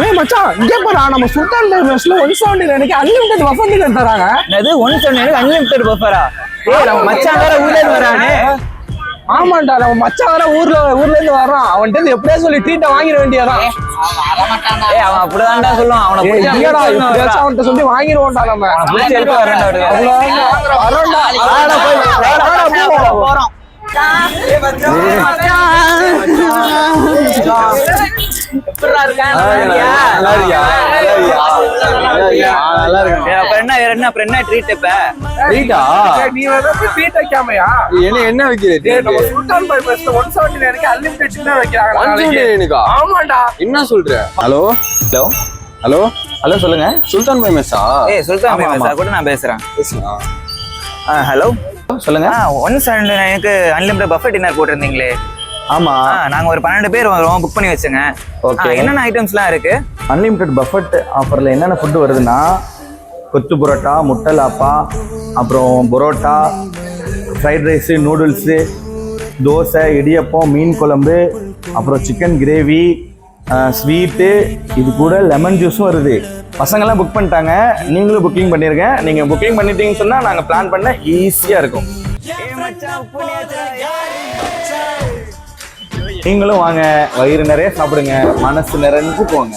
ஏய் மச்சான் இங்க பாரு நம்ம சுல்தான் மெஸ்ல 179 அன்லிமிட்டட் பஃபர் தராங்க. அது 179 அன்லிமிட்டட் பஃபரா? ஏய் நம்ம மச்சான் வேற ஊர்ல இருந்து வரானே. ஆமாண்டா நம்ம மச்சான் வேற ஊர்ல இருந்து வர்றான். அவன்கிட்ட எப்படியே சொல்லி ட்ரீட்டை வாங்கிட வேண்டியதான். ஏய் அவன் அப்படிதான்டா சொல்லுவான். அவனை புடிச்சு இல்லடா எப்படியாச்சும் அவன்கிட்ட சொல்லி வாங்கிடுவோம்டா நம்ம. புடிச்சு எடுத்து வரேன்டா அவரு. வரோம்டா. வாடா போய் போறோம். எப்படிடா இருக்கான்? அப்புறம் என்ன ட்ரீட் இப்ப? நீ வந்து ட்ரீட் வைக்காமயா? என்ன வைக்கிறது? நம்ம சுல்தான் பாய் மெஸ்ல 179 அன்லிமிட்டட் டின்னர் வைக்கிறாங்க. ஆமாடா. என்ன சொல்ற? ஹலோ சொல்லுங்க. சுல்தான் பாய் மெஸ்ஸா? ஏய் சுல்தான் பாய் மெஸ்ஸா கூட நான் பேசுறேன். ஹலோ சொல்லுங்க. 179க்கு அன்லிமிட்டட் பஃபெட் டின்னர் போட்டிருந்தீங்களே? ஆமா, நாங்க ஒரு 12 பேர் வரோம், புக் பண்ணி வச்சுங்க. ஓகே, என்னென்ன ஐட்டம்ஸ்லாம் இருக்கு? அன்லிமிட்டட் பஃபெட் ஆஃபரில் என்னென்ன ஃபுட்டு வருதுன்னா, கொத்து புரோட்டா, முட்டை லாப்பா, அப்புறம் parotta, fried rice, noodles, dosa, idiyappam, மீன் குழம்பு, அப்புறம் சிக்கன் கிரேவி, ஸ்வீட்டு, இது கூட லெமன் ஜூஸும் வருது. பசங்கள்லாம் புக் பண்ணிட்டாங்க, நீங்களும் புக்கிங் பண்ணிருங்க. நீங்கள் புக்கிங் பண்ணிட்டீங்கன்னு சொன்னால் நாங்கள் பிளான் பண்ண ஈஸியாக இருக்கும். நீங்களும் வாங்க, வயிறு நிறைய சாப்பிடுங்க, மனசு நிறைஞ்சு போங்க.